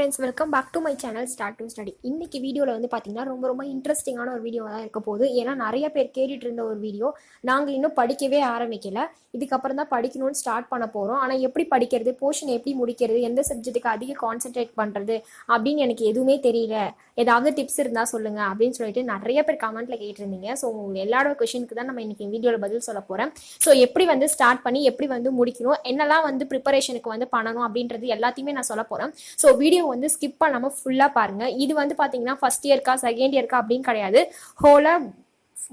Friends, welcome back to my channel start to study. இன்னைக்கு வீடியோவில் வந்து பார்த்தீங்கன்னா ரொம்ப இன்ட்ரெஸ்டிங்கான ஒரு வீடியோ தான் இருக்க போகுது. ஏன்னா நிறைய பேர் கேட்டுட்டு இருந்த ஒரு வீடியோ. நாங்கள் இன்னும் படிக்கவே ஆரம்பிக்கல, இதுக்கப்புறம் தான் படிக்கணும்னு ஸ்டார்ட் பண்ண போகிறோம். ஆனால் எப்படி படிக்கிறது, போர்ஷன் எப்படி முடிக்கிறது, எந்த சப்ஜெக்ட்டுக்கு அதிக கான்சென்ட்ரேட் பண்ணுறது அப்படின்னு எனக்கு எதுவுமே தெரியல, ஏதாவது டிப்ஸ் இருந்தால் சொல்லுங்கள் அப்படின்னு சொல்லிட்டு நிறைய பேர் கமெண்ட்டில் கேட்டிருந்தீங்க. ஸோ உங்கள் எல்லாரோட கொஷனுக்கு தான் நம்ம இன்னைக்கு வீடியோவில் பதில் சொல்ல போகிறேன். ஸோ எப்படி வந்து ஸ்டார்ட் பண்ணி எப்படி வந்து முடிக்கணும், என்னெல்லாம் வந்து ப்ரிப்பரேஷனுக்கு வந்து பண்ணணும் அப்படின்றது எல்லாத்தையுமே நான் சொல்ல போகிறேன். ஸோ வீடியோ வந்து ஸ்கிப் பண்ணாமல் ஃபுல்லாக பாருங்கள். இது வந்து பார்த்தீங்கன்னா ஃபர்ஸ்ட் இயர்க்கா செகண்ட் இயர்க்கா அப்படின்னு கிடையாது, ஹோலாக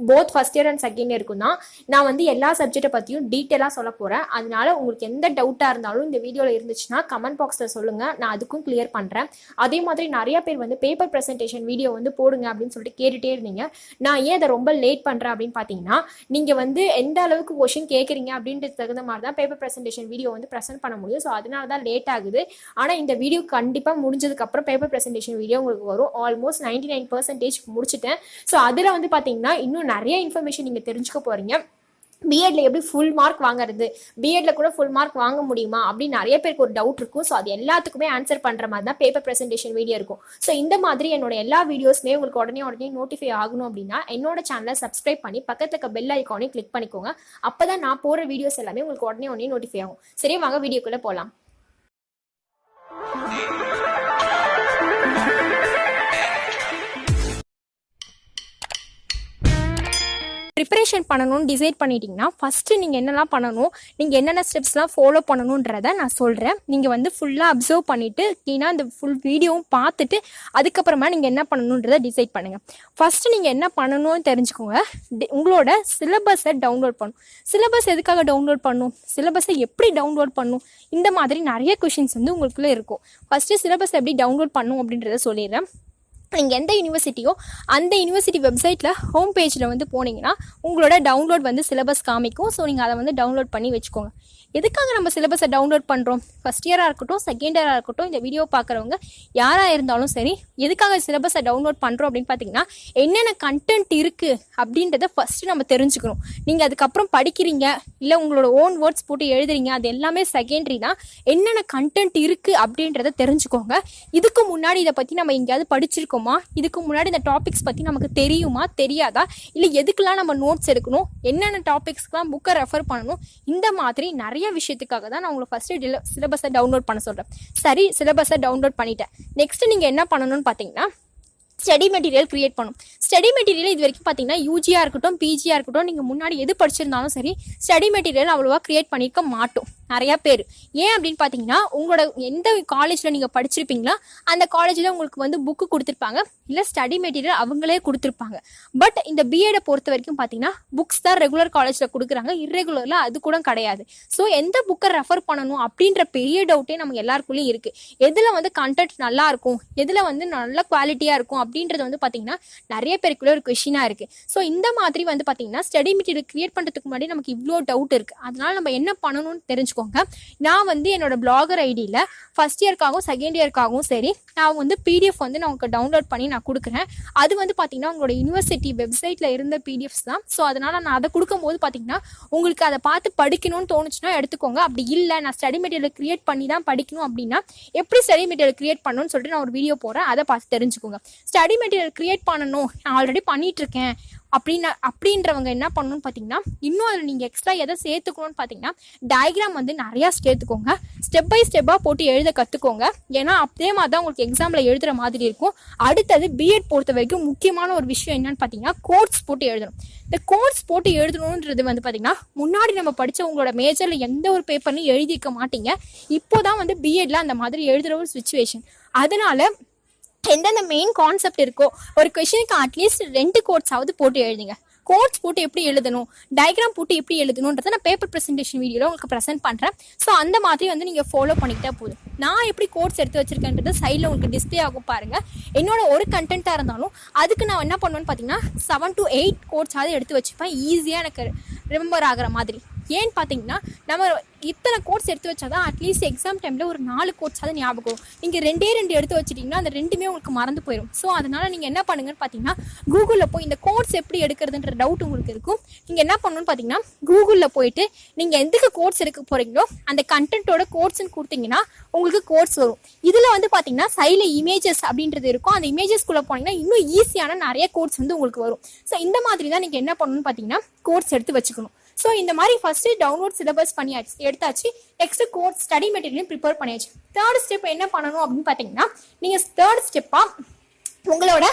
both first year and second இயருக்கும் தான் நான் வந்து எல்லா சப்ஜெக்டை பற்றியும் டீட்டெயிலாக சொல்ல போகிறேன். அதனால உங்களுக்கு எந்த டவுட்டாக இருந்தாலும் இந்த வீடியோவில் இருந்துச்சுன்னா கமெண்ட் பாக்ஸில் சொல்லுங்கள், நான் அதுக்கும் கிளியர் பண்ணுறேன். அதே மாதிரி நிறைய பேர் வந்து பேப்பர் ப்ரெசன்டேஷன் வீடியோ வந்து போடுங்க அப்படின்னு சொல்லிட்டு கேட்டுகிட்டே இருந்தீங்க. நான் ஏன் அதை ரொம்ப லேட் பண்ணுறேன் அப்படின்னு பார்த்தீங்கன்னா, நீங்கள் வந்து எந்த அளவுக்கு கொஷின் கேட்குறீங்க அப்படின்றது தகுந்த மாதிரி தான் பேப்பர் ப்ரெசன்டேஷன் வீடியோ வந்து ப்ரெசென்ட் பண்ண முடியும். ஸோ அதனால தான் லேட் ஆகுது. ஆனால் இந்த வீடியோ கண்டிப்பாக முடிஞ்சதுக்கப்புறம் பேப்பர் ப்ரெசன்டேஷன் வீடியோ உங்களுக்கு வரும். ஆல்மோஸ்ட் 99% முடிச்சிட்டேன். ஸோ அதில் வந்து பார்த்தீங்கன்னா இன்னும் நிறைய இன்ஃபர்மேஷன் நீங்கள் தெரிஞ்சுக்க போகிறீங்க. பிஎட்ல எப்படி ஃபுல் மார்க் வாங்குறது, பிஎட்ல கூட ஃபுல் மார்க் வாங்க முடியுமா அப்படின்னு நிறைய பேருக்கு ஒரு டவுட் இருக்கும். ஸோ அது எல்லாத்துக்குமே ஆன்சர் பண்ணுற மாதிரி தான் பேப்பர் ப்ரெசன்டேஷன் வீடியோ இருக்கும். ஸோ இந்த மாதிரி என்னோட எல்லா வீடியோஸ்மே உங்களுக்கு உடனே நோட்டிஃபை ஆகணும் அப்படின்னா என்னோட சேனலை சப்ஸ்கிரைப் பண்ணி பக்கத்துல இருக்க பெல் ஐக்கானையும் கிளிக் பண்ணிக்கோங்க. அப்போதான் நான் போடுற வீடியோஸ் எல்லாமே உங்களுக்கு உடனே நோட்டிஃபை ஆகும். சரி, வாங்க வீடியோக்குள்ளே போகலாம். ப்ரிப்பரேஷன் பண்ணணும்னு டிசைட் பண்ணிட்டீங்கன்னா ஃபஸ்ட்டு நீங்கள் என்னெல்லாம் பண்ணணும், நீங்கள் என்னென்ன ஸ்டெப்ஸ்லாம் ஃபாலோ பண்ணணுன்றதை நான் சொல்கிறேன். நீங்கள் வந்து ஃபுல்லாக அப்சர்வ் பண்ணிவிட்டு க்ளீனாக அந்த ஃபுல் வீடியோவும் பார்த்துட்டு அதுக்கப்புறமா நீங்கள் என்ன பண்ணணுன்றதை டிசைட் பண்ணுங்கள். ஃபஸ்ட்டு நீங்கள் என்ன பண்ணணும்னு தெரிஞ்சுக்கோங்க. உங்களோட சிலபஸை டவுன்லோட் பண்ணணும். சிலபஸ் எதுக்காக டவுன்லோட் பண்ணணும், சிலபஸை எப்படி டவுன்லோட் பண்ணணும், இந்த மாதிரி நிறைய கொஷின்ஸ் வந்து உங்களுக்குள்ளே இருக்கும். ஃபஸ்ட்டு சிலபஸ் எப்படி டவுன்லோட் பண்ணணும் அப்படின்றத சொல்லிடுறேன். நீங்கள் எந்த யூனிவர்சிட்டியோ அந்த யூனிவர்சிட்டி வெப்சைட்டில் ஹோம் பேஜில் வந்து போனீங்கன்னா உங்களோட டவுன்லோட் வந்து சிலபஸ் காமிக்கும். ஸோ நீங்கள் அதை வந்து டவுன்லோட் பண்ணி வச்சுக்கோங்க. எதுக்காக நம்ம சிலபஸை டவுன்லோட் பண்ணுறோம், ஃபஸ்ட் இயராக இருக்கட்டும் செகண்ட் இயராக இருக்கட்டும், இந்த வீடியோ பார்க்குறவங்க யாராக இருந்தாலும் சரி, எதுக்காக சிலபஸை டவுன்லோட் பண்ணுறோம் அப்படின்னு பார்த்தீங்கன்னா என்னென்ன கண்டென்ட் இருக்குது அப்படின்றத ஃபஸ்ட்டு நம்ம தெரிஞ்சுக்கணும். நீங்கள் அதுக்கப்புறம் படிக்கிறீங்க இல்லை உங்களோட ஓன் வேர்ட்ஸ் போட்டு எழுதுறீங்க, அது எல்லாமே செகண்டரி தான். என்னென்ன கண்டென்ட் இருக்குது அப்படின்றத தெரிஞ்சுக்கோங்க. இதுக்கு முன்னாடி இதை பற்றி நம்ம எங்கேயாவது படிச்சிருக்கோமா, இதுக்கு முன்னாடி இந்த டாபிக்ஸ் பற்றி நமக்கு தெரியுமா தெரியாதா, இல்லை எதுக்கெல்லாம் நம்ம நோட்ஸ் எடுக்கணும், என்னென்ன டாபிக்ஸ்க்கெலாம் புக்கை ரெஃபர் பண்ணணும், இந்த மாதிரி நிறைய விஷயத்துக்காக தான் நான் உங்களுக்கு ஃபஸ்ட்டு சிலபஸை டவுன்லோட் பண்ண சொல்கிறேன். சரி, சிலபஸை டவுன்லோட் பண்ணிட்டேன். நெக்ஸ்ட் நீங்கள் என்ன பண்ணணும்னு பார்த்தீங்கன்னா ஸ்டடி மெட்டீரியல் கிரியேட் பண்ணும். ஸ்டடி மெட்டீரியல் இது வரைக்கும் பார்த்தீங்கன்னா யூஜியாக இருக்கட்டும் பிஜியாக இருக்கட்டும், நீங்கள் முன்னாடி எது படிச்சிருந்தாலும் சரி ஸ்டடி மெட்டீரியல் அவ்வளோவா கிரியேட் பண்ணியிருக்க மாட்டோம் நிறையா பேர். ஏன் அப்படின்னு பார்த்தீங்கன்னா உங்களோட எந்த காலேஜில் நீங்கள் படிச்சிருப்பீங்களா அந்த காலேஜில் உங்களுக்கு வந்து புக்கு கொடுத்துருப்பாங்க, இல்லை ஸ்டடி மெட்டீரியல் அவங்களே கொடுத்துருப்பாங்க. பட் இந்த பிஎடை பொறுத்த வரைக்கும் பார்த்தீங்கன்னா புக்ஸ் தான் ரெகுலர் காலேஜில் கொடுக்குறாங்க, இர்ரெகுலரில் அது கூட கிடையாது. ஸோ எந்த புக்கை ரெஃபர் பண்ணணும் அப்படின்ற பெரிய டவுட்டே நமக்கு எல்லாருக்குள்ளேயும் இருக்குது. எதில் வந்து கண்டென்ட் நல்லா இருக்கும், எதில் வந்து நல்ல குவாலிட்டியாக இருக்கும் அப்படின்றது வந்து பார்த்தீங்கன்னா நிறைய பேருக்குள்ள ஒரு கொஷினாக இருக்குது. ஸோ இந்த மாதிரி வந்து பார்த்தீங்கன்னா ஸ்டடி மெட்டீரியல் கிரியேட் பண்ணுறதுக்கு முன்னாடி நமக்கு இவ்வளோ டவுட் இருக்குது. அதனால நம்ம என்ன பண்ணணும்னு தெரிஞ்சுக்கோங்க. நான் வந்து என்னோட பிளாகர் ஐடியில் ஃபர்ஸ்ட் இயர்க்காகவும் செகண்ட் இயர்க்காகவும் சரி நான் வந்து பிடிஎஃப் வந்து நான் உங்களுக்கு டவுன்லோட் பண்ணி நான் கொடுக்குறேன். அது வந்து பார்த்தீங்கன்னா உங்களோட யூனிவர்சிட்டி வெப்சைட்டில் இருந்த பிடிஎஃப்ஸ் தான். ஸோ அதனால் நான் அதை கொடுக்கும்போது பார்த்தீங்கன்னா உங்களுக்கு அதை பார்த்து படிக்கணும்னு தோணுச்சுன்னா எடுத்துக்கோங்க. அப்படி இல்லை நான் ஸ்டடி மெட்டீரியல் கிரியேட் பண்ணி தான் படிக்கணும் அப்படின்னா எப்படி ஸ்டடி மெட்டீரியல் கிரியேட் பண்ணணும்னு சொல்லிட்டு நான் ஒரு வீடியோ போடுறேன், அதை பார்த்து தெரிஞ்சுக்கோங்க. ஸ்டடி மெட்டீரியல் கிரியேட் பண்ணணும் நான் ஆல்ரெடி பண்ணிட்டு இருக்கேன் அப்படின்றவங்க என்ன பண்ணணும்னு பார்த்தீங்கன்னா இன்னும் அதில் நீங்கள் எக்ஸ்ட்ரா எதை சேர்த்துக்கணும்னு பார்த்தீங்கன்னா டயக்ராம் வந்து நிறையா சேர்த்துக்கோங்க. ஸ்டெப் பை ஸ்டெப்பாக போட்டு எழுத கற்றுக்கோங்க. ஏன்னா அதே மாதிரி தான் உங்களுக்கு எக்ஸாமில் எழுதுகிற மாதிரி இருக்கும். அடுத்தது பிஎட் பொறுத்த வரைக்கும் முக்கியமான ஒரு விஷயம் என்னன்னு பார்த்தீங்கன்னா கோட்ஸ் போட்டு எழுதணும். இந்த கோட்ஸ் போட்டு எழுதணுன்றது வந்து பார்த்தீங்கன்னா முன்னாடி நம்ம படித்த உங்களோட மேஜரில் எந்த ஒரு பேப்பர்லையும் எழுதிக்க மாட்டீங்க. இப்போ தான் வந்து பிஎட்ல அந்த மாதிரி எழுதுகிற ஒரு சிச்சுவேஷன். அதனால எந்தெந்த மெயின் கான்செப்ட் இருக்கோ ஒரு கொஷனுக்கு அட்லீஸ்ட் 2 கோட்ஸாவது போட்டு எழுதுங்க. கோட்ஸ் போட்டு எப்படி எழுதணும், டயக்ராம் போட்டு எப்படி எழுதணுன்றதை நான் பேப்பர் ப்ரெசன்டேஷன் வீடியோவில் உங்களுக்கு ப்ரெசென்ட் பண்ணுறேன். ஸோ அந்த மாதிரி வந்து நீங்கள் ஃபாலோ பண்ணிக்கிட்டே போதும். நான் எப்படி கோட்ஸ் எடுத்து வச்சிருக்கேன்றது சைடில் உங்களுக்கு டிஸ்பிளே ஆகும் பாருங்கள். என்னோட ஒரு கண்டென்ட்டாக இருந்தாலும் அதுக்கு நான் என்ன பண்ணுவேன்னு பார்த்தீங்கன்னா 7 to 8 கோட்ஸாவது எடுத்து வச்சுப்பேன், ஈஸியாக எனக்கு ரிமெம்பர் ஆகிற மாதிரி. ஏன்னு பார்த்தீங்கன்னா நம்ம இத்தனை கோர்ஸ் எடுத்து வச்சாதான் அட்லீஸ்ட் எக்ஸாம் டைமில் ஒரு 4 கோர்ஸாவது ஞாபகம். நீங்கள் 2 எடுத்து வச்சிட்டிங்கன்னா அந்த 2மே உங்களுக்கு மறந்து போயிடும். ஸோ அதனால் நீங்கள் என்ன பண்ணுங்கன்னு பார்த்தீங்கன்னா கூகுளில் போய் இந்த கோர்ஸ் எப்படி எடுக்கிறதுன்ற டவுட் உங்களுக்கு இருக்கும். நீங்கள் என்ன பண்ணணும்னு பார்த்தீங்கன்னா கூகுளில் போயிட்டு நீங்கள் எதுக்கு கோர்ஸ் எடுக்க போகிறீங்களோ அந்த கண்டென்ட்டோட கோர்ஸ்ன்னு கொடுத்தீங்கன்னா உங்களுக்கு கோர்ஸ் வரும். இதில் வந்து பார்த்தீங்கன்னா சைடில் இமேஜஸ் அப்படின்றது இருக்கும். அந்த இமேஜஸ்குள்ளே போனீங்கன்னா இன்னும் ஈஸியான நிறைய கோர்ஸ் வந்து உங்களுக்கு வரும். ஸோ இந்த மாதிரி தான் நீங்கள் என்ன பண்ணணும்னு பார்த்தீங்கன்னா கோர்ஸ் எடுத்து வச்சுக்கணும். ஸோ இந்த மாதிரி ஃபர்ஸ்ட் டவுன்லோட் சிலபஸ் பண்ணியாச்சு, எடுத்தாச்சு. நெக்ஸ்ட் கோர்ஸ் ஸ்டடி மெட்டீரியலும் ப்ரிப்பேர் பண்ணியாச்சு. தேர்ட் ஸ்டெப் என்ன பண்ணணும் அப்படின்னு பார்த்தீங்கன்னா நீங்கள் தேர்ட் ஸ்டெப்பாக உங்களோட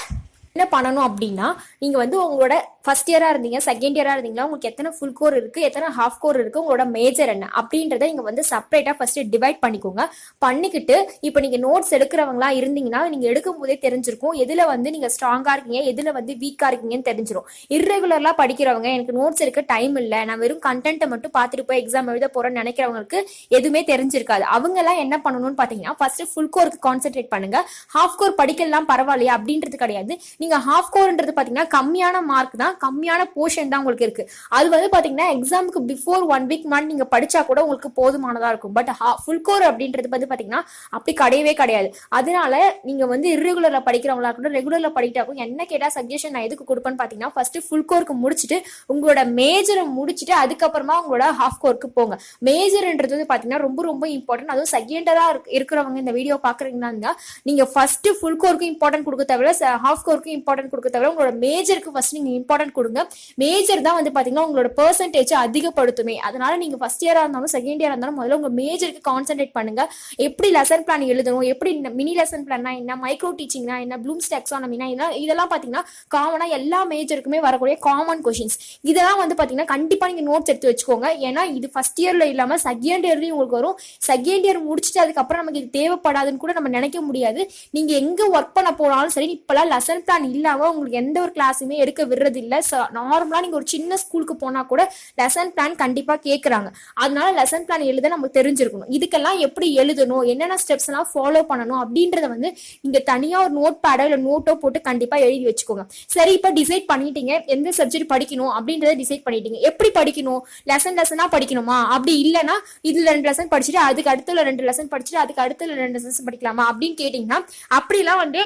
என்ன பண்ணணும் அப்படின்னா நீங்கள் வந்து உங்களோட ஃபர்ஸ்ட் இயராக இருந்தீங்க, செகண்ட் இயராக இருந்தீங்களா, உங்களுக்கு எத்தனை ஃபுல் கோர் இருக்குது, எத்தனை ஹாஃப் கோர் இருக்குது, உங்களோட மேஜர் என்ன அப்படின்றத நீங்கள் வந்து செப்பரேட்டாக ஃபஸ்ட்டு டிவைட் பண்ணிக்கோங்க. பண்ணிக்கிட்டு இப்போ நீங்கள் நோட்ஸ் எடுக்கிறவங்களா இருந்தீங்கன்னா நீங்கள் எடுக்கும் போதே தெரிஞ்சிருக்கும் எதில் வந்து நீங்கள் ஸ்ட்ராங்காக இருக்கீங்க, எதில் வந்து வீக்காக இருக்கீங்கன்னு தெரிஞ்சிடும். இர்ரெகுலர்லாம் படிக்கிறவங்க எனக்கு நோட்ஸ் எடுக்க டைம் இல்லை, நான் வெறும் கண்டென்ட்டை மட்டும் பார்த்துட்டு போய் எக்ஸாம் எழுத போகிறேன்னு நினைக்கிறவங்களுக்கு எதுவுமே தெரிஞ்சிருக்காது. அவங்கெல்லாம் என்ன பண்ணணும்னு பார்த்தீங்கன்னா ஃபர்ஸ்ட் ஃபுல் கோருக்கு கான்சென்ட்ரேட் பண்ணுங்க. ஹாஃப் கோர் படிக்கலாம் பரவாயில்லையா அப்படின்றது கிடையாது. நீங்கள் ஹாஃப் கோர்ன்றது பார்த்தீங்கன்னா கம்மியான மார்க் தான், கம்மியான போர்ஷன் தான் உங்களுக்கு இருக்கு. அது வந்து பாத்தீங்கன்னா எக்ஸாமுக்கு பிஃபோர் 1 வீக் முன்னாடி நீங்க படிச்சா கூட உங்களுக்கு போதுமானதா இருக்கும். பட் ஃபுல் கோர் அப்படின்றது வந்து பாத்தீங்கன்னா அப்படி கிடையவே கிடையாது. அதனால நீங்க வந்து இர்ரெகுலர்ல படிக்கிறவங்களா இருக்கட்டும், ரெகுலர்ல படிக்கிறவங்க என்ன கேட்டா சஜஷன் நான் எதுக்கு கொடுப்பேன்னு பாத்தீங்கன்னா ஃபர்ஸ்ட் ஃபுல் கோருக்கு முடிச்சுட்டு உங்களோட மேஜரை முடிச்சுட்டு அதுக்கப்புறமா உங்களோட ஹாஃப் கோருக்கு போங்க. மேஜர்ன்றது வந்து பாத்தீங்கன்னா ரொம்ப ரொம்ப இம்பார்ட்டன்ட். அதுவும் செகண்டரா இருக்கிறவங்க இந்த வீடியோ பாக்குறீங்கன்னா நீங்க ஃபர்ஸ்ட் ஃபுல் கோருக்கு இம்பார்ட்டன்ட் கொடுக்க தவிர ஹாஃப் கோருக்கு இம்பார்ட்டன்ட் கொடுக்க தவிர உங்களோட மேஜருக்கு ஃபர்ஸ்ட் நீங்க இம்பார்ட்டன்ட் கொடுங்க. மேஜர் தான் வந்து பாத்தீங்கன்னா உங்களோட பெர்சன்டேஜ் அதிகப்படுத்துமே. அதனால நீங்க ஃபர்ஸ்ட் இயரா இருந்தாலும் செகண்ட் இயரா இருந்தாலும் முதல்ல உங்க மேஜருக்கு கான்சென்ட்ரேட் பண்ணுங்க. எப்படி லெசன் பிளான் எழுதணும், எப்படி மினி லெசன் பிளான்னா என்ன, மைக்ரோ டீச்சிங்னா என்ன, ப்ளூம்ஸ் டாக்ஸானமினா என்ன, இதெல்லாம் பாத்தீங்கன்னா காமனா எல்லா மேஜருக்குமே வரக்கூடிய காமன் கொஸ்டின்ஸ். இதெல்லாம் வந்து பாத்தீங்கன்னா கண்டிப்பா நீங்க நோட்ஸ் எடுத்து வச்சுக்கோங்க. ஏன்னா இது ஃபர்ஸ்ட் இயர்ல இல்லாம செகண்ட் இயர்லயும் உங்களுக்கு வரும். செகண்ட் இயர் முடிச்சுட்டு அதுக்கப்புறம் நமக்கு இது தேவைப்படாதுன்னு கூட நம்ம நினைக்க முடியாது. நீங்க எங்க ஒர்க் பண்ண போனாலும் சரி, இப்பெல்லாம் லெசன் பிளான் இல்லாம உங்களுக்கு எந்த ஒரு கிளாஸுமே எடுக்க விடுறது இல்ல. நார்மலா நீங்க ஒரு சின்ன ஸ்கூலுக்கு போனா கூட லெசன் பிளான் கண்டிப்பா கேக்குறாங்க. அதனால லெசன் பிளான் எழுத நமக்கு தெரிஞ்சிருக்கணும். இதுக்கெல்லாம் எப்படி எழுதணும், என்னென்ன ஸ்டெப்ஸ் எல்லாம் ஃபாலோ பண்ணணும் அப்படின்றத வந்து நீங்க தனியா ஒரு நோட் பேடோ இல்ல நோட்டோ போட்டு கண்டிப்பா எழுதி வச்சுக்கோங்க. சரி, இப்ப டிசைட் பண்ணிட்டீங்க எந்த சப்ஜெக்ட் படிக்கணும் அப்படின்றத டிசைட் பண்ணிட்டீங்க. எப்படி படிக்கணும், லெசனா படிக்கணுமா, அப்படி இல்லைன்னா இதுல 2 லெசன் படிச்சுட்டு அதுக்கு அடுத்துல 2 லெசன் படிச்சுட்டு அதுக்கு அடுத்துல 2 லெசன் படிக்கலாமா அப்படின்னு கேட்டீங்கன்னா அப்படிலாம் வந்து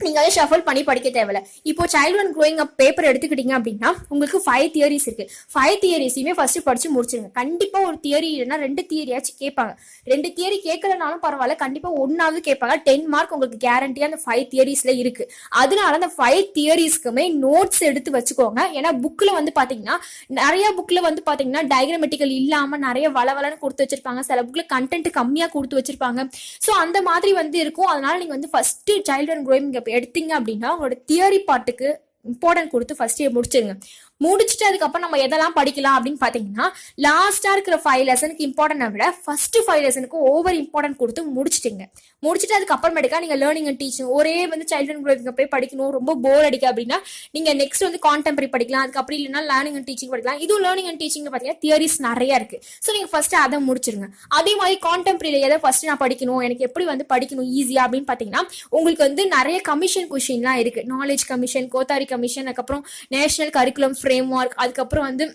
நீங்க அதை ஷஃபல் பண்ணி படிக்க தேவையில்ல. இப்போ child and growing up paper எடுத்துக்கிட்டீங்க அப்படின்னா உங்களுக்கு 5 தியரிஸ் இருக்கு. 5 தியரிஸையுமே ஃபர்ஸ்ட் படிச்சு முடிச்சிருங்க. கண்டிப்பா ஒரு தியரி இல்லைன்னா 2 தியரியாச்சும் கேட்பாங்க. 2 தியரி கேட்கலனாலும் பரவாயில்ல, கண்டிப்பா 1ஆவது கேட்பாங்க. 10 மார்க் உங்களுக்கு கேரண்டியா அந்த 5 தியரிஸ்ல இருக்கு. அதனால அந்த 5 தியரிஸ்க்குமே நோட்ஸ் எடுத்து வச்சுக்கோங்க. ஏன்னா புக்ல வந்து பாத்தீங்கன்னா நிறைய புக்ல வந்து பாத்தீங்கன்னா டயக்ராமெட்டிக்கல் இல்லாம நிறைய வளவலன்னு கொடுத்து வச்சிருப்பாங்க. சில புக்ல கண்டென்ட் கம்மியா கொடுத்து வச்சிருப்பாங்க. ஸோ அந்த மாதிரி வந்து இருக்கும். அதனால நீங்க வந்து ஃபர்ஸ்ட் சைல்டு அண்ட் க்ரோயிங் எடுத்தீங்க அப்படின்னா உங்களோட தியரி பார்ட்டுக்கு இம்பார்ட்டன்ட் கொடுத்து ஃபர்ஸ்ட் இயர் முடிச்சிருங்க. முடிச்சுட்டு அதுக்கப்புறம் நம்ம எதெல்லாம் படிக்கலாம் அப்படின்னு பாத்தீங்கன்னா லாஸ்டா இருக்கிற 5 லெசனுக்கு இம்பார்ட்டன்ட் விட ஃபர்ஸ்ட் 5 லெசனுக்கு ஓவர் இம்பார்ட்டன்ட் கொடுத்து முடிச்சிட்டீங்க. முடிச்சுட்டு அதுக்கப்புறமேட்டுக்கா நீங்க லேர்னிங் அண்ட் டீச்சிங் ஒரே வந்து சைல்டு அண்ட் க்ரோயிங் போய் படிக்கணும், ரொம்ப போர் அடிக்க அப்படின்னா நீங்க நெக்ஸ்ட் வந்து கான்டெம்பரரி படிக்கலாம். அதுக்கு அப்படி இல்லைன்னா லேர்னிங் அண்ட் டீச்சிங் படிக்கலாம். இதுவும் லேர்னிங் அண்ட் டீச்சிங் பாத்தீங்கன்னா தியரிஸ் நிறைய இருக்கு. ஸோ நீங்க ஃபர்ஸ்ட் அதை முடிச்சிருங்க. அதே மாதிரி கான்டெம்பரரியில எதை ஃபர்ஸ்ட் நான் படிக்கணும், எனக்கு எப்படி வந்து படிக்கணும் ஈஸியா அப்படின்னு பாத்தீங்கன்னா உங்களுக்கு வந்து நிறைய கமிஷன் கொஸ்டின்லாம் இருக்கு. நாலேஜ் கமிஷன், கோத்தாரி கமிஷன், அதுக்கப்புறம் நேஷனல் கரிக்குலம் ஃப்ரேம்வொர்க், அதுக்கப்புறம் வந்து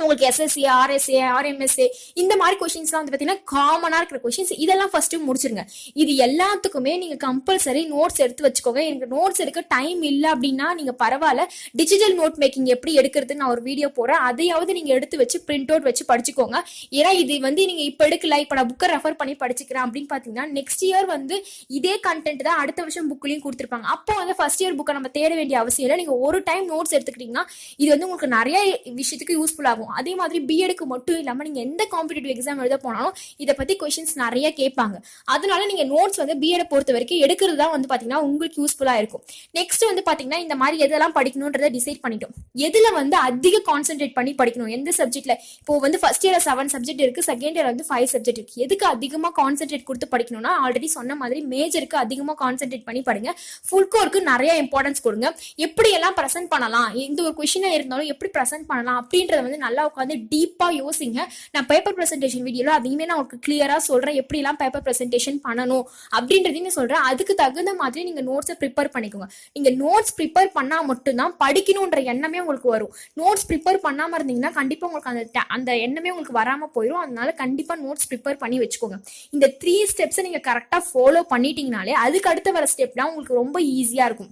உங்களுக்கு எஸ்எஸ்சி, ஆர்எஸ்ஏ, ஆர்எம்எஸ்ஏ இந்த மாதிரி கொஸ்டின்ஸ்லாம் வந்து பார்த்தீங்கன்னா காமனாக இருக்கிற கொஸ்டின்ஸ். இதெல்லாம் ஃபர்ஸ்ட் முடிச்சிருங்க. இது எல்லாத்துக்குமே நீங்க கம்பல்சரி நோட்ஸ் எடுத்து வச்சுக்கோங்க. எனக்கு நோட்ஸ் எடுக்க டைம் இல்லை அப்படின்னா நீங்க பரவாயில்ல, டிஜிட்டல் நோட் மேக்கிங் எப்படி எடுக்கிறதுன்னு நான் ஒரு வீடியோ போடுறேன். அதையாவது நீங்க எடுத்து வச்சு பிரிண்ட் அவுட் வச்சு படிச்சுக்கோங்க. ஏன்னா இது வந்து நீங்க இப்ப எடுக்கல, இப்ப நான் புக்கை ரெஃபர் பண்ணி படிச்சுக்கிறேன் அப்படின்னு பாத்தீங்கன்னா நெக்ஸ்ட் இயர் வந்து இதே கண்டென்ட் தான் அடுத்த வருஷம் புக்லயும் கொடுத்துருப்பாங்க. அப்போ வந்து ஃபர்ஸ்ட் இயர் புக்கை நம்ம தேட வேண்டிய அவசியம் இல்லை. நீங்க ஒரு டைம் நோட்ஸ் எடுத்துக்கிட்டீங்கன்னா இது வந்து உங்களுக்கு நிறைய விஷயத்துக்கு யூஸ்ஃபுல் ஆகும். அதே மாதிரி பிஎடுக்கு மட்டும் இல்லாம நீங்க எந்த காம்படிட்டிவ் எக்ஸாம் எழுத போனாலும் இதை பத்தி கொஸ்டின்ஸ் நிறைய கேட்பாங்க. அதனால நீங்க நோட்ஸ் வந்து பிஎட பொறுத்த வரைக்கும் எடுக்கிறது தான் வந்து பாத்தீங்கன்னா உங்களுக்கு யூஸ்ஃபுல்லா இருக்கும். நெக்ஸ்ட் வந்து பாத்தீங்கன்னா இந்த மாதிரி எதெல்லாம் படிக்கணும்ன்றத டிசைட் பண்ணிட்டோம். எதுல வந்து அதிக கான்சென்ட்ரேட் பண்ணி படிக்கணும், எந்த சப்ஜெக்ட்ல இப்போ வந்து ஃபர்ஸ்ட் இயர் 7 சப்ஜெக்ட் இருக்கு, செகண்ட் இயர் வந்து 5 சப்ஜெக்ட் இருக்கு. எதுக்கு அதிகமா கான்சென்ட்ரேட் கொடுத்து படிக்கணும்னா ஆல்ரெடி சொன்ன மாதிரி மேஜருக்கு அதிகமா கான்சென்ட்ரேட் பண்ணி படிங்க. ஃபுல் கோருக்கு நிறைய இம்பார்ட்டன்ஸ் கொடுங்க. எப்படி எல்லாம் ப்ரெசென்ட் பண்ணலாம், எந்த ஒரு கொஸ்டினா இருந்தாலும் எப்படி ப்ரெசென்ட் பண்ணலாம் அப்படின்றத வந்து நல்லா நல்லா உட்காந்து டீப்பா யோசிங்க. நான் பேப்பர் பிரசன்டேஷன் வீடியோல அதையுமே நான் உங்களுக்கு கிளியரா சொல்றேன், எப்படி எல்லாம் பேப்பர் பிரசன்டேஷன் பண்ணணும் அப்படின்றதையும் சொல்றேன். அதுக்கு தகுந்த மாதிரி நீங்க நோட்ஸை ப்ரிப்பேர் பண்ணிக்கோங்க. நீங்க நோட்ஸ் ப்ரிப்பேர் பண்ணா மட்டும்தான் படிக்கணும்ன்ற எண்ணமே உங்களுக்கு வரும். நோட்ஸ் ப்ரிப்பேர் பண்ணாம இருந்தீங்கன்னா கண்டிப்பா உங்களுக்கு அந்த எண்ணமே உங்களுக்கு வராம போயிடும். அதனால கண்டிப்பா நோட்ஸ் ப்ரிப்பேர் பண்ணி வச்சுக்கோங்க. இந்த 3 ஸ்டெப்ஸ் நீங்க கரெக்டா ஃபாலோ பண்ணிட்டீங்கனாலே அதுக்கு அடுத்து வர ஸ்டெப் தான் உங்களுக்கு ரொம்ப ஈஸியா இருக்கும்.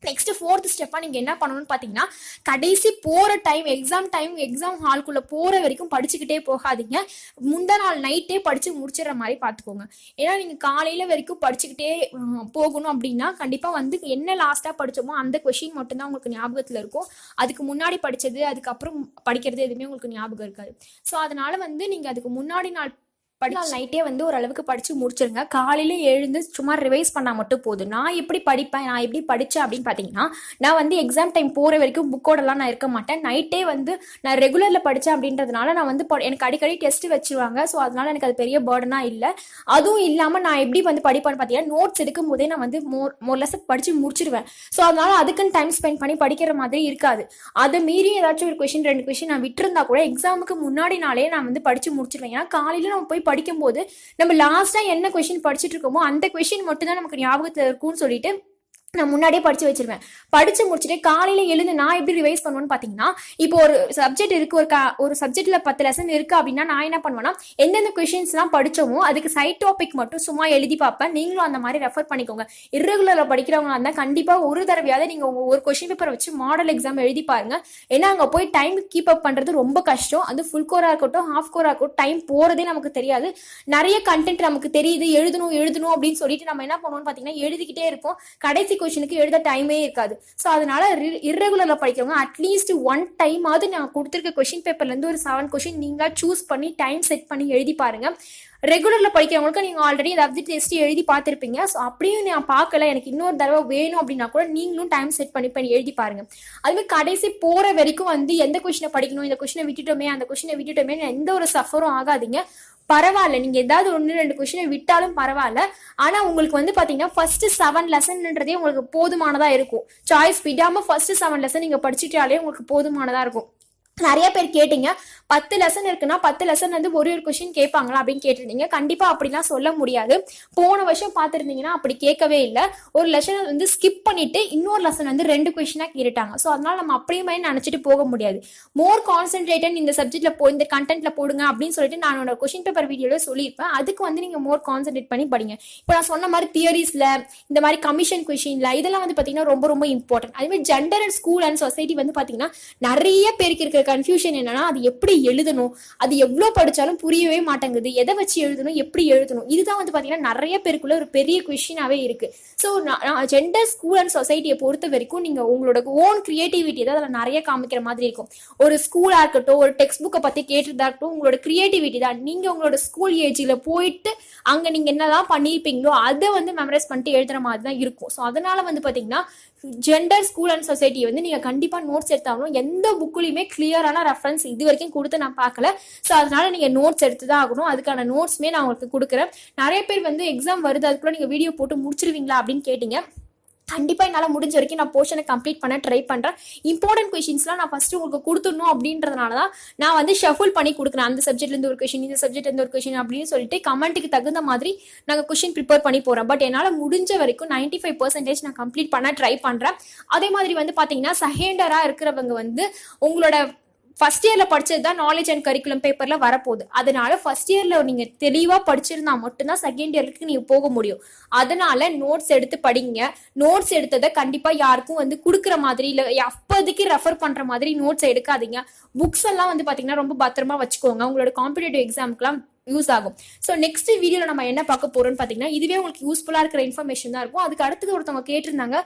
நெக்ஸ்ட் 4th ஸ்டெப்பா நீங்க என்ன பண்ணணும்னு பாத்தீங்கன்னா, கடைசி போற டைம் எக்ஸாம் ஹால்குள்ள போற வரைக்கும் படிச்சுக்கிட்டே போகாதீங்க. முந்தா நாள் நைட்டே படிச்சு முடிச்சிடற மாதிரி பாத்துக்கோங்க. ஏன்னா நீங்க காலையில வரைக்கும் படிச்சுக்கிட்டே போகணும் அப்படின்னா கண்டிப்பா வந்து என்ன லாஸ்டா படிச்சோமோ அந்த கொஸ்டின் மட்டும்தான் உங்களுக்கு ஞாபகத்துல இருக்கும். அதுக்கு முன்னாடி படிச்சது அதுக்கப்புறம் படிக்கிறது எதுவுமே உங்களுக்கு ஞாபகம் இருக்காது. ஸோ அதனால வந்து நீங்க அதுக்கு முன்னாடி நாள் நைட்டே வந்து ஓரளவுக்கு படிச்சு முடிச்சிருங்க. காலையில எழுந்து சும்மா ரிவைஸ் பண்ணா மட்டும் போதும். நான் எப்படி படிப்பேன், நான் எப்படி படிச்சேன் அப்படின்னு பாத்தீங்கன்னா, நான் வந்து எக்ஸாம் டைம் போற வரைக்கும் புக்கோடலாம் நான் இருக்க மாட்டேன். நைட்டே வந்து நான் ரெகுலர்ல படிச்சேன் அப்படின்றதுனால நான் வந்து எனக்கு அடிக்கடி டெஸ்ட் வச்சிருவாங்க. ஸோ அதனால எனக்கு அது பெரிய பேர்டனா இல்லை. அதுவும் இல்லாம நான் எப்படி வந்து படிப்பேன்னு பாத்தீங்கன்னா, நோட்ஸ் எடுக்கும் போதே நான் வந்து மோர்லெஸ் படிச்சு முடிச்சிருவேன். ஸோ அதனால அதுக்குன்னு டைம் ஸ்பெண்ட் பண்ணி படிக்கிற மாதிரி இருக்காது. அதை மீறி ஏதாச்சும் ஒரு கொஸ்டின் 2 கொஸ்டின் நான் விட்டுருந்தா கூட எக்ஸாமுக்கு முன்னாடி நாளே நான் வந்து படிச்சு முடிச்சிருவேன். ஏன்னா காலையில நம்ம போய் படிக்கும் போது நம்ம லாஸ்டா என்ன கொஸ்டின் படிச்சுட்டு இருக்கோமோ அந்த கொஸ்டின் மட்டும் தான் நமக்கு ஞாபகத்துல இருக்கும்னு சொல்லிட்டு நான் முன்னாடியே படிச்சு வச்சிருவேன். படிச்சு முடிச்சுட்டு காலையில எழுந்து நான் எப்படி ரிவைஸ் பண்ணுவேன்னு பாத்தீங்கன்னா, இப்போ ஒரு சப்ஜெக்ட் இருக்கு, ஒரு சப்ஜெக்ட்ல 10 லெசன் இருக்கு அப்படின்னா நான் என்ன பண்ணுவேன்னா, எந்தெந்த கொஸ்டின்ஸ் எல்லாம் படிச்சோமோ அதுக்கு சைட் டாபிக் மட்டும் சும்மா எழுதி பார்ப்பேன். நீங்களும் அந்த மாதிரி ரெஃபர் பண்ணிக்கோங்க. இர்ரெகுலர்ல படிக்கிறவங்க இருந்தா கண்டிப்பா ஒரு தடவையாவது நீங்க உங்க ஒரு கொஸ்டின் பேப்பர் வச்சு மாடல் எக்ஸாம் எழுதி பாருங்க. ஏன்னா அங்க போய் டைம் கீப் அப் பண்றது ரொம்ப கஷ்டம். அது ஃபுல் கோரா இருக்கட்டும் ஹாஃப் கோரா இருக்கட்டும், டைம் போறதே நமக்கு தெரியாது. நிறைய கண்டென்ட் நமக்கு தெரியுது, எழுதணும் அப்படின்னு சொல்லிட்டு நம்ம என்ன பண்ணுவோம்னு பாத்தீங்கன்னா எழுதிக்கிட்டே இருப்போம். கடைசி கொஸ்டினுக்கு எழுத டைமே இருக்காது. ஸோ அதனால இர்ரெகுலர்ல படிக்கிறவங்க அட்லீஸ்ட் 1 டைமாவது நான் கொடுத்துருக்க கொஸ்டின் பேப்பர்ல இருந்து ஒரு 7 கொஸ்டின் நீங்களா சூஸ் பண்ணி டைம் செட் பண்ணி எழுதி பாருங்க. ரெகுலர்ல படிக்கிறவங்களுக்கு நீங்க ஆல்ரெடி ஏதாவது டெஸ்ட் எழுதி பார்த்துருப்பீங்க. ஸோ அப்படியும் நான் பார்க்கல, எனக்கு இன்னொரு தடவை வேணும் அப்படின்னா கூட நீங்களும் டைம் செட் பண்ணி எழுதி பாருங்க. அதுவே கடைசி போற வரைக்கும் வந்து எந்த கொஸ்டினை படிக்கணும், இந்த கொஸ்டினை விட்டுட்டோமே அந்த கொஸ்டினை விட்டுட்டோமே எந்த ஒரு சஃபரும் ஆகாதீங்க. பரவாயில்ல, நீங்க ஏதாவது 1-2 கொஸ்டினை விட்டாலும் பரவாயில்ல. ஆனா உங்களுக்கு வந்து பாத்தீங்கன்னா ஃபர்ஸ்ட் 7 லெசன்ன்றதே உங்களுக்கு போதுமானதா இருக்கும். சாய்ஸ் விடாம ஃபர்ஸ்ட் 7 லெசன் நீங்க படிச்சுட்டாலே உங்களுக்கு போதுமானதா இருக்கும். நிறைய பேர் கேட்டீங்க 10 லெசன் இருக்குன்னா 10 லெசன் வந்து ஒரு கொஸ்டின் கேட்பாங்களா அப்படின்னு கேட்டிருந்தீங்க. கண்டிப்பா அப்படிலாம் சொல்ல முடியாது. போன வருஷம் பார்த்துருந்தீங்கன்னா அப்படி கேட்கவே இல்லை. ஒரு லெசன் வந்து ஸ்கிப் பண்ணிட்டு இன்னொரு லெசன் வந்து 2 கொஸ்டினா கேட்டாங்க. ஸோ அதனால நம்ம அப்படியுமே நினைச்சிட்டு போக முடியாது. மோர் கான்சென்ட்ரேட்டட் இந்த சப்ஜெக்ட்ல இந்த கண்டென்ட்ல போடுங்க அப்படின்னு சொல்லிட்டு நான் என்னோட கொஸ்டின் பேப்பர் வீடியோல சொல்லியிருப்பேன். அதுக்கு வந்து நீங்க மோர் கான்சென்ட்ரேட் பண்ணி படிங்க. இப்போ நான் சொன்ன மாதிரி தியரிஸ்ல இந்த மாதிரி கமிஷன் கொஸ்டின்ல இதெல்லாம் வந்து பாத்தீங்கன்னா ரொம்ப ரொம்ப இம்பார்ட்டன்ட். அதே மாதிரி gender and school and society வந்து பாத்தீங்கன்னா நிறைய பேருக்கு இருக்கிற கன்ஃபியூஷன் என்னன்னா, அது எப்படி எழுதணும், அது எவ்வளவு படிச்சாலும் புரியவே மாட்டேங்குது, எதை வச்சு எழுதணும், எப்படி எழுதணும், இதுதான் வந்து பாத்தீங்கன்னா நிறைய பேருக்குள்ள ஒரு பெரிய கொஸ்டினாவே இருக்கு. ஸோ ஜெண்டர் ஸ்கூல் அண்ட் சொசைட்டியை பொறுத்த வரைக்கும் நீங்க உங்களோட ஓன் கிரியேட்டிவிட்டி தான் அதில் நிறைய காமிக்கிற மாதிரி இருக்கும். ஒரு ஸ்கூலா இருக்கட்டும், ஒரு டெக்ஸ்ட் புக்கை பத்தி கேட்டுதான் இருக்கட்டும், உங்களோட கிரியேட்டிவிட்டி தான். நீங்க உங்களோட ஸ்கூல் ஏஜ்ல போயிட்டு அங்க நீங்க என்னதான் பண்ணிருப்பீங்களோ அதை வந்து மெமரைஸ் பண்ணிட்டு எழுதுற மாதிரி தான் இருக்கும். ஸோ அதனால வந்து பாத்தீங்கன்னா ஜெண்டர் ஸ்கூல் அண்ட் சொசைட்டி வந்து நீங்க கண்டிப்பா நோட்ஸ் எடுத்தாகணும். எந்த புக்குலையுமே கிளியரான ரெஃபரன்ஸ் இது வரைக்கும் கொடுத்து நான் பார்க்கல. ஸோ அதனால நீங்க நோட்ஸ் எடுத்துதான் ஆகணும். அதுக்கான நோட்ஸ்மே நான் உங்களுக்கு கொடுக்குறேன். நிறைய பேர் வந்து எக்ஸாம் வருது அதுக்குள்ள நீங்க வீடியோ போட்டு முடிச்சிருவீங்களா அப்படின்னு கேட்டீங்க. கண்டிப்பா என்னால முடிஞ்ச வரைக்கும் நான் போர்ஷனை கம்ப்ளீட் பண்ண ட்ரை பண்றேன். இம்பார்ட்டன்ட் கொஸ்டின்ஸ்லாம் நான் ஃபர்ஸ்ட் உங்களுக்கு கொடுத்துடணும் அப்படின்றதுனாலதான் நான் வந்து ஷஃபிள் பண்ணி கொடுக்குறேன். அந்த சப்ஜெக்ட்ல இருந்து ஒரு கொஸ்டின், இந்த சப்ஜெக்ட் இருந்து ஒரு கொஸ்டின் அப்படின்னு சொல்லிட்டு கமெண்ட்டுக்கு தகுந்த மாதிரி நாங்க கொஸ்டின் ப்ரிப்பேர் பண்ணி போறோம். பட் என்னால முடிஞ்ச வரைக்கும் 95% நான் கம்ப்ளீட் பண்ண ட்ரை பண்றேன். அதே மாதிரி வந்து பாத்தீங்கன்னா செகண்டரா இருக்கிறவங்க வந்து உங்களோட ஃபர்ஸ்ட் இயர்ல படிச்சது தான் நாலேஜ் அண்ட் கரிக்குலம் பேப்பர்ல வரப்போகுது. அதனால ஃபர்ஸ்ட் இயர்ல நீங்க தெளிவா படிச்சிருந்தா மட்டும்தான் செகண்ட் இயருக்கு நீங்க போக முடியும். அதனால நோட்ஸ் எடுத்து படிங்க. நோட்ஸ் எடுத்ததை கண்டிப்பா யாருக்கும் வந்து கொடுக்குற மாதிரி இல்ல அப்போதைக்கு ரெஃபர் பண்ற மாதிரி நோட்ஸ் எடுக்காதீங்க. புக்ஸ் எல்லாம் வந்து பாத்தீங்கன்னா ரொம்ப பத்திரமா வச்சுக்கோங்க. உங்களோட காம்படிட்டிவ் எக்ஸாமுக்குலாம் யூஸ் ஆகும். ஸோ நெக்ஸ்ட் வீடியோல நம்ம என்ன பார்க்க போறோம்னு பாத்தீங்கன்னா, இதுவே உங்களுக்கு யூஸ்ஃபுல்லா இருக்கிற இன்ஃபர்மேஷன் தான் இருக்கும். அதுக்கு அடுத்தது ஒருத்தவங்க கேட்டிருந்தாங்க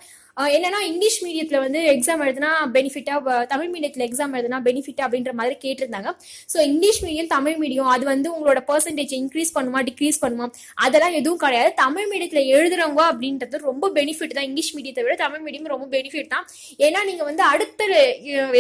என்னன்னா இங்கிலீஷ் மீடியத்துல வந்து எக்ஸாம் எழுதுனா பெனிஃபிட்டா, தமிழ் மீடியத்துல எக்ஸாம் எழுதுனா பெனிஃபிட்டா அப்படின்ற மாதிரி கேட்டிருந்தாங்க. So English medium Tamil medium அது வந்து உங்களோட பெர்சன்டேஜ் இன்க்ரீஸ் பண்ணுமா டிக்ரீஸ் பண்ணுமா அதெல்லாம் எதுவும் கிடையாது. தமிழ் மீடியத்துல எழுதுறவங்க அப்படின்றது ரொம்ப பெனிஃபிட் தான். இங்கிலீஷ் மீடியத்தை விட தமிழ் மீடியம் ரொம்ப பெனிஃபிட் தான். ஏன்னா நீங்க வந்து அடுத்த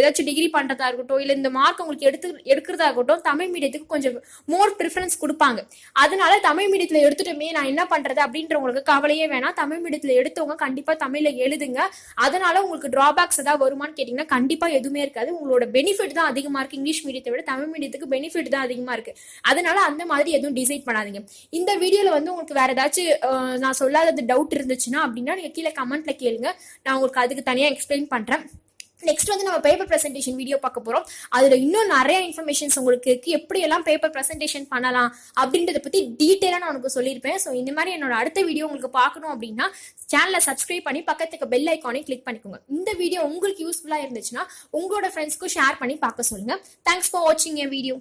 ஏதாச்சும் டிகிரி பண்றதா இருக்கட்டும் இல்ல இந்த மார்க் உங்களுக்கு எடுக்கிறதா இருக்கட்டும் தமிழ் மீடியத்துக்கு கொஞ்சம் மோர் ப்ரிஃபரன்ஸ் கொடுப்பாங்க. அதனால தமிழ் மீடியத்துல எடுத்துட்டுமே நான் என்ன பண்றது அப்படின்றவங்களுக்கு கவலையே வேணாம். தமிழ் மீடியத்துல எடுத்தவங்க கண்டிப்பா தமிழ்ல எழுதுங்க. விட்டுருங்க. அதனால உங்களுக்கு டிராபேக்ஸ் ஏதாவது வருமானு கேட்டீங்கன்னா கண்டிப்பா எதுவுமே இருக்காது. உங்களோட பெனிஃபிட் தான் அதிகமா இருக்கு. இங்கிலீஷ் மீடியத்தை விட தமிழ் மீடியத்துக்கு பெனிஃபிட் தான் அதிகமா இருக்கு. அதனால அந்த மாதிரி எதுவும் டிசைட் பண்ணாதீங்க. இந்த வீடியோல வந்து உங்களுக்கு வேற ஏதாச்சும் நான் சொல்லாதது டவுட் இருந்துச்சுன்னா அப்படின்னா நீங்க கீழே கமெண்ட்ல கேளுங்க. நான் உங்களுக்கு அதுக்கு தனியா எக்ஸ்பிளைன் பண்றேன். நெக்ஸ்ட் வந்து நம்ம பேப்பர் ப்ரெசன்டேஷன் வீடியோ பார்க்க போறோம். அதுல இன்னும் நிறைய இன்ஃபர்மேஷன்ஸ் உங்களுக்கு இருக்கு. எப்படி எல்லாம் பேப்பர் ப்ரெசன்டேஷன் பண்ணலாம் அப்படின்றத பத்தி டீட்டெயிலா நான் உங்களுக்கு சொல்லியிருப்பேன். ஸோ இந்த மாதிரி என்னோட அடுத்த வீடியோ உங்களுக்கு பார்க்கணும் அப்படின்னா சேனலை சப்ஸ்கிரைப் பண்ணி பக்கத்துக்கு பெல் ஐக்கானை கிளிக் பண்ணிக்கோங்க. இந்த வீடியோ உங்களுக்கு யூஸ்ஃபுல்லா இருந்துச்சுன்னா உங்களோட ஃப்ரெண்ட்ஸ்க்கும் ஷேர் பண்ணி பார்க்க சொல்லுங்க. தேங்க்ஸ் ஃபார் வாட்சிங் எ வீடியோ.